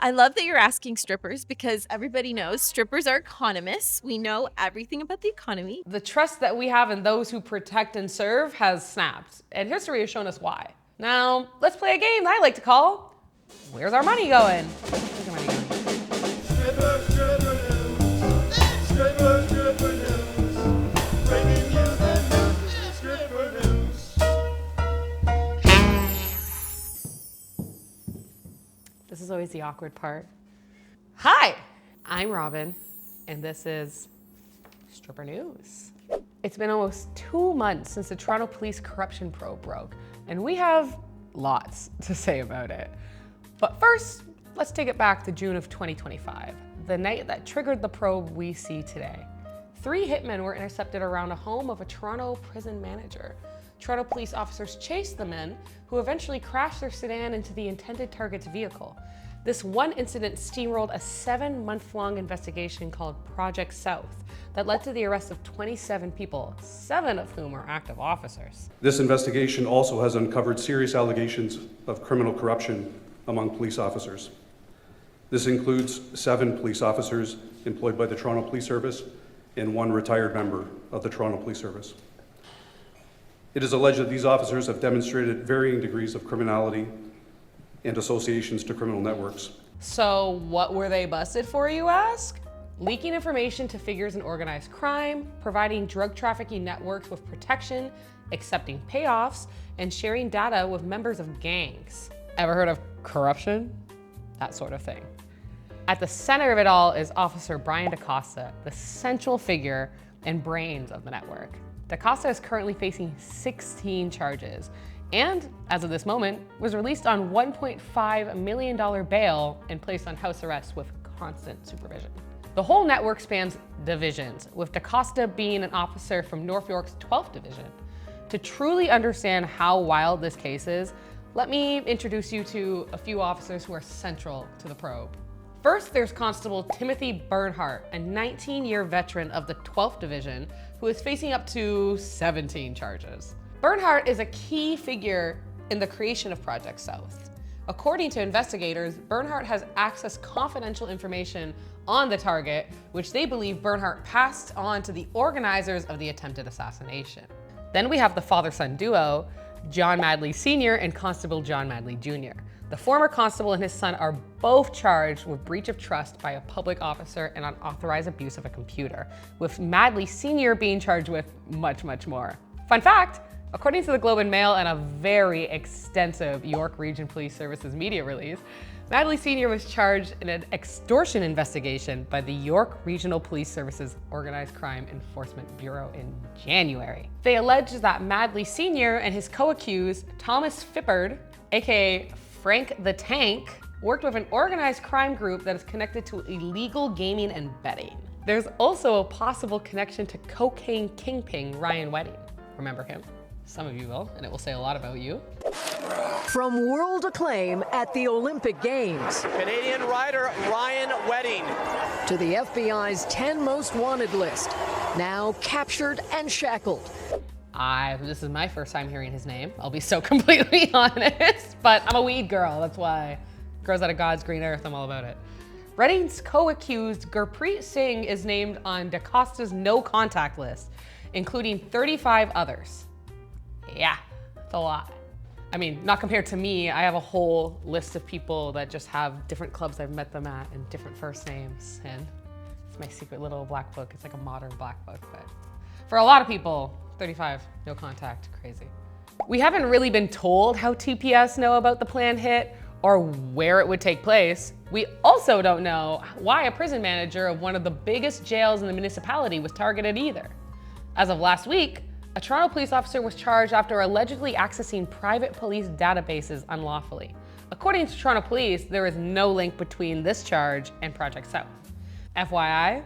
I love that you're asking strippers because everybody knows strippers are economists. We know everything about the economy. The trust that we have in those who protect and serve has snapped, and history has shown us why. Now, let's play a game that I like to call, Where's Our Money Going? Where's our money going? Stripper, stripper news. Stripper, stripper news. Bringing you the news. Stripper news. This is always the awkward part. Hi, I'm Robin, and this is Stripper News. It's been almost 2 months since the Toronto Police corruption probe broke, and we have lots to say about it. But first, let's take it back to June of 2025, the night that triggered the probe we see today. 3 hitmen were intercepted around a home of a Toronto prison manager. Toronto police officers chased the men, who eventually crashed their sedan into the intended target's vehicle. This one incident steamrolled a 7-month-long investigation called Project South that led to the arrest of 27 people, 7 of whom are active officers. This investigation also has uncovered serious allegations of criminal corruption among police officers. This includes 7 police officers employed by the Toronto Police Service and 1 retired member of the Toronto Police Service. It is alleged that these officers have demonstrated varying degrees of criminality and associations to criminal networks. So what were they busted for, you ask? Leaking information to figures in organized crime, providing drug trafficking networks with protection, accepting payoffs, and sharing data with members of gangs. Ever heard of corruption? That sort of thing. At the center of it all is Officer Brian DaCosta, the central figure and brains of the network. DaCosta is currently facing 16 charges, and as of this moment, was released on $1.5 million bail and placed on house arrest with constant supervision. The whole network spans divisions, with DaCosta being an officer from North York's 12th Division. To truly understand how wild this case is, let me introduce you to a few officers who are central to the probe. First, there's Constable Timothy Bernhardt, a 19-year veteran of the 12th Division who is facing up to 17 charges. Bernhardt is a key figure in the creation of Project South. According to investigators, Bernhardt has accessed confidential information on the target, which they believe Bernhardt passed on to the organizers of the attempted assassination. Then we have the father-son duo, John Madley Sr. and Constable John Madley Jr. The former constable and his son are both charged with breach of trust by a public officer and unauthorized abuse of a computer, with Madley Sr. being charged with much, much more. Fun fact, according to the Globe and Mail and a very extensive York Region Police Services media release, Madley Sr. was charged in an extortion investigation by the York Regional Police Services Organized Crime Enforcement Bureau in January. They allege that Madley Sr. and his co-accused, Thomas Fippard, aka Frank the Tank, worked with an organized crime group that is connected to illegal gaming and betting. There's also a possible connection to cocaine kingpin Ryan Wedding. Remember him? Some of you will, and it will say a lot about you. From world acclaim at the Olympic Games Canadian rider Ryan Wedding to the FBI's 10 most wanted list, now captured and shackled. This is my first time hearing his name, I'll be so completely honest, but I'm a weed girl, that's why. Grows out of God's green earth, I'm all about it. Redding's co-accused Gurpreet Singh is named on DaCosta's no contact list, including 35 others. Yeah, that's a lot. I mean, not compared to me, I have a whole list of people that just have different clubs I've met them at and different first names, and it's my secret little black book. It's like a modern black book, but for a lot of people, 35, no contact, crazy. We haven't really been told how TPS know about the planned hit or where it would take place. We also don't know why a prison manager of one of the biggest jails in the municipality was targeted either. As of last week, a Toronto police officer was charged after allegedly accessing private police databases unlawfully. According to Toronto Police, there is no link between this charge and Project South. FYI,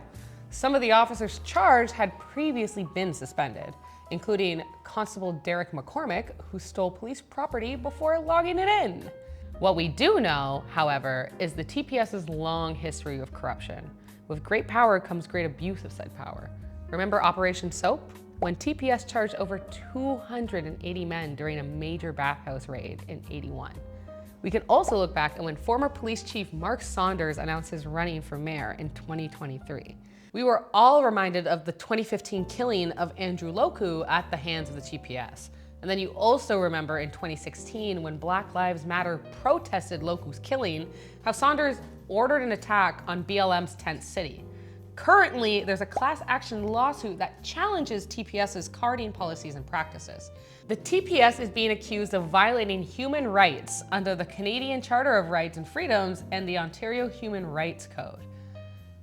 some of the officers charged had previously been suspended, including Constable Derek McCormick, who stole police property before logging it in. What we do know, however, is the TPS's long history of corruption. With great power comes great abuse of said power. Remember Operation Soap? When TPS charged over 280 men during a major bathhouse raid in '81. We can also look back at when former police chief Mark Saunders announced his running for mayor in 2023. We were all reminded of the 2015 killing of Andrew Loku at the hands of the TPS. And then you also remember in 2016 when Black Lives Matter protested Loku's killing, how Saunders ordered an attack on BLM's tent city. Currently, there's a class action lawsuit that challenges TPS's carding policies and practices. The TPS is being accused of violating human rights under the Canadian Charter of Rights and Freedoms and the Ontario Human Rights Code.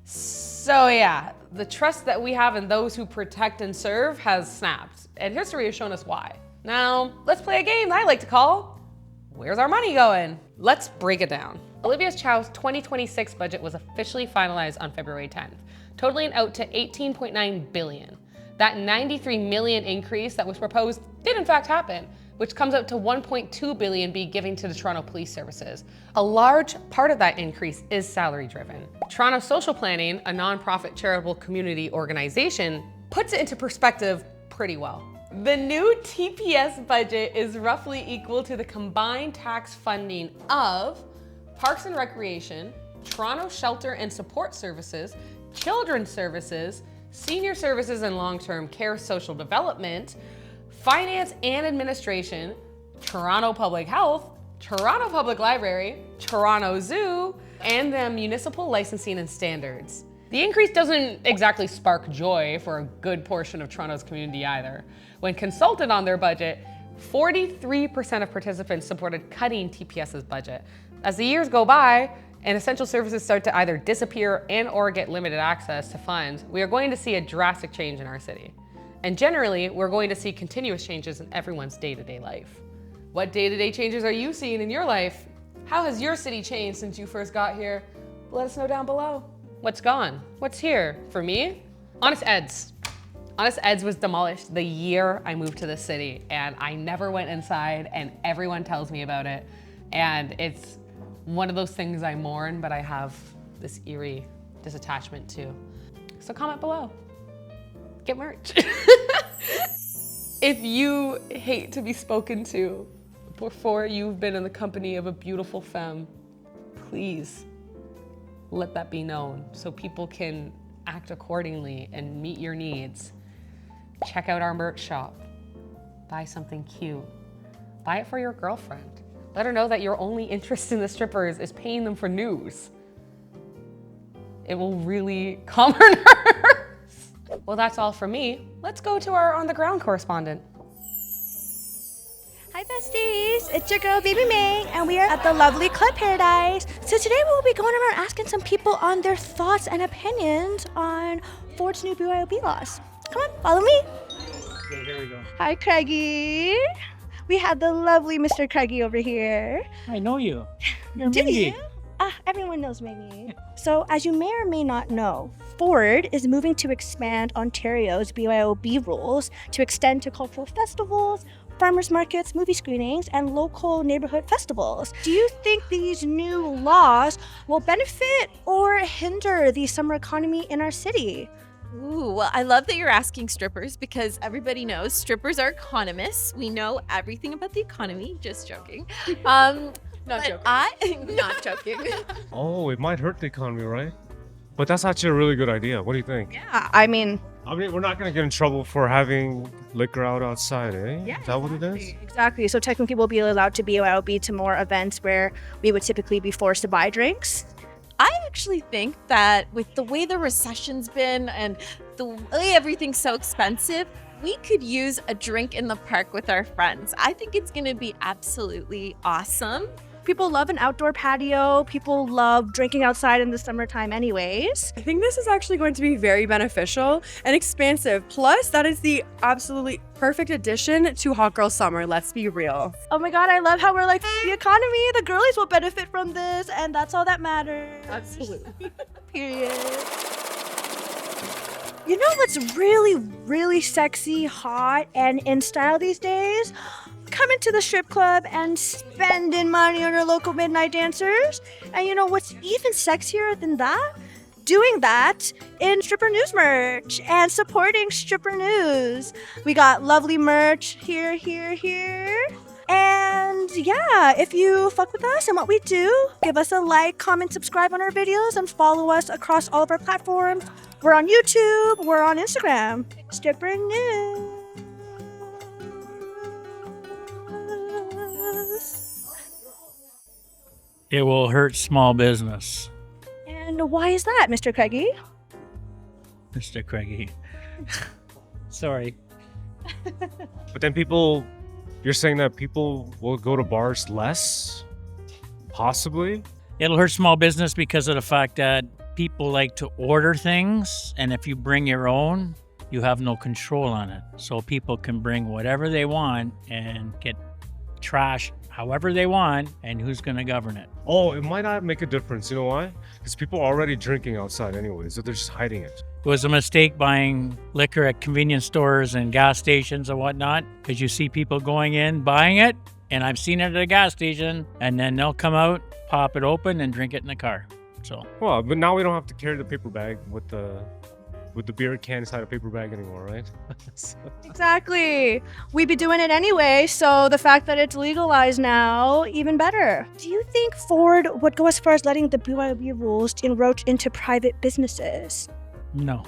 So yeah, the trust that we have in those who protect and serve has snapped, and history has shown us why. Now, let's play a game that I like to call, Where's Our Money Going? Let's break it down. Olivia Chow's 2026 budget was officially finalized on February 10th, totaling out to $18.9 billion. That 93 million increase that was proposed did in fact happen, which comes out to 1.2 billion be given to the Toronto Police Services. A large part of that increase is salary driven. Toronto Social Planning, a nonprofit charitable community organization, puts it into perspective pretty well. The new TPS budget is roughly equal to the combined tax funding of Parks and Recreation, Toronto Shelter and Support Services, Children's Services, Senior Services and Long-Term Care Social Development, Finance and Administration, Toronto Public Health, Toronto Public Library, Toronto Zoo, and the Municipal Licensing and Standards. The increase doesn't exactly spark joy for a good portion of Toronto's community either. When consulted on their budget, 43% of participants supported cutting TPS's budget. As the years go by and essential services start to either disappear and or get limited access to funds, we are going to see a drastic change in our city. And generally, we're going to see continuous changes in everyone's day-to-day life. What day-to-day changes are you seeing in your life? How has your city changed since you first got here? Let us know down below. What's gone? What's here? For me, Honest Ed's. Honest Ed's was demolished the year I moved to the city, and I never went inside, and everyone tells me about it. And it's one of those things I mourn, but I have this eerie disattachment to. So comment below. Get merch. If you hate to be spoken to before you've been in the company of a beautiful femme, please let that be known so people can act accordingly and meet your needs. Check out our merch shop. Buy something cute. Buy it for your girlfriend. Let her know that your only interest in the strippers is paying them for news. It will really calm her nerves. Well, that's all from me. Let's go to our on-the-ground correspondent. Hi besties, it's your girl Baby Ming, and we are at the lovely Club Paradise. So today we'll be going around asking some people on their thoughts and opinions on Ford's new BYOB laws. Come on, follow me. Okay, here we go. Hi Craigie. We have the lovely Mr. Craigie over here. I know you. You're Do Mingy. you? Everyone knows Mingy. So as you may or may not know, Ford is moving to expand Ontario's BYOB rules to extend to cultural festivals, farmers markets, movie screenings, and local neighborhood festivals. Do you think these new laws will benefit or hinder the summer economy in our city? Ooh, well, I love that you're asking strippers because everybody knows strippers are economists. We know everything about the economy. Just joking. Not joking. Not joking. Oh, it might hurt the economy, right? But that's actually a really good idea. What do you think? Yeah, I mean, We're not going to get in trouble for having liquor out outside, eh? yeah, Is that what it is? exactly. So technically we'll be allowed to BYOB to more events where we would typically be forced to buy drinks. I actually think that with the way the recession's been and the way everything's so expensive, we could use a drink in the park with our friends. I think it's going to be absolutely awesome. People love an outdoor patio. People love drinking outside in the summertime anyways. I think this is actually going to be very beneficial and expansive. Plus, that is the absolutely perfect addition to Hot Girl Summer, let's be real. Oh my god, I love how we're like, the economy, the girlies will benefit from this, and that's all that matters. Absolutely. Period. You know what's really, really sexy, hot, and in style these days? Coming to the strip club and spending money on our local midnight dancers. And you know what's even sexier than that? Doing that in stripper news merch and supporting stripper news. We got lovely merch here. And yeah, if you fuck with us and what we do, give us a like, comment, subscribe on our videos, and follow us across all of our platforms. We're on YouTube, we're on Instagram. Stripper News. It will hurt small business, And why is that, Mr. Craigie? Mr. Craigie. Sorry. But then you're saying that people will go to bars less? Possibly? It'll hurt small business because of the fact that people like to order things, and if you bring your own, you have no control on it. So people can bring whatever they want and get trash however they want, and who's going to govern it? Oh, it might not make a difference. You know why? Because people are already drinking outside anyway, so they're just hiding it. It was a mistake buying liquor at convenience stores and gas stations and whatnot, because you see people going in, buying it, and I've seen it at a gas station, and then they'll come out, pop it open, and drink it in the car. So, Well, but now we don't have to carry the paper bag with the beer can inside a paper bag anymore, right? Exactly. We'd be doing it anyway, so the fact that it's legalized now, even better. Do you think Ford would go as far as letting the BYOB rules encroach into private businesses? no.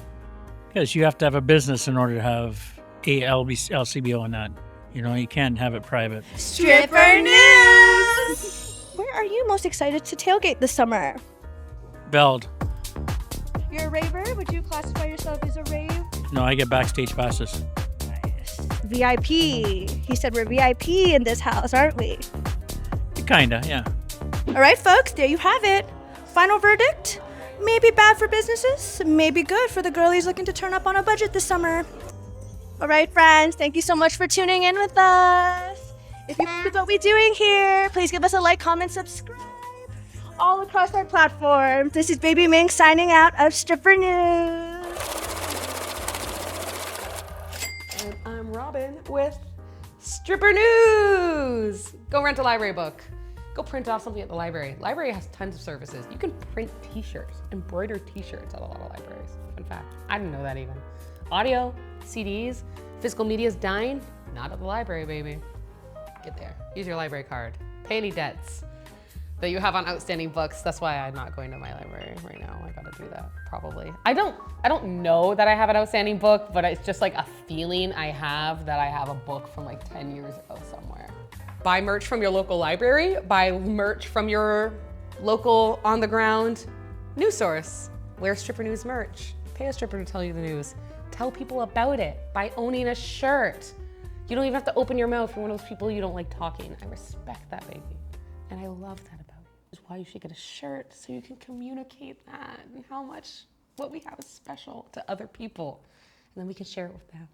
Because you have to have a business in order to have a LCBO on that. You know, you can't have it private. Stripper News! Where are you most excited to tailgate this summer? Veld. You're a raver? Would you classify yourself as a rave? No, I get backstage passes. VIP. He said we're VIP in this house, aren't we? Kinda, yeah. All right, folks, there you have it. Final verdict? Maybe bad for businesses, maybe good for the girlies looking to turn up on a budget this summer. All right, friends, thank you so much for tuning in with us. If you like what we're doing here, please give us a like, comment, subscribe all across our platforms. This is Baby Ming signing out of Stripper News. And I'm Robin with Stripper News. Go rent a library book. Go print off something at the library. Library has tons of services. You can print t-shirts, embroider t-shirts at a lot of libraries. Fun fact, I didn't know that even. Audio, CDs, physical media's dying, not at the library, baby. Get there, use your library card. Pay any debts that you have on outstanding books. That's why I'm not going to my library right now. I gotta do that, probably. I don't know that I have an outstanding book, but it's just like a feeling I have that I have a book from like 10 years ago somewhere. Buy merch from your local library, buy merch from your local on-the-ground news source. Wear Stripper News merch. Pay a stripper to tell you the news. Tell people about it by owning a shirt. You don't even have to open your mouth. You're one of those people you don't like talking. I respect that, baby. And I love that about you. That's why you should get a shirt, so you can communicate that and how much what we have is special to other people. And then we can share it with them.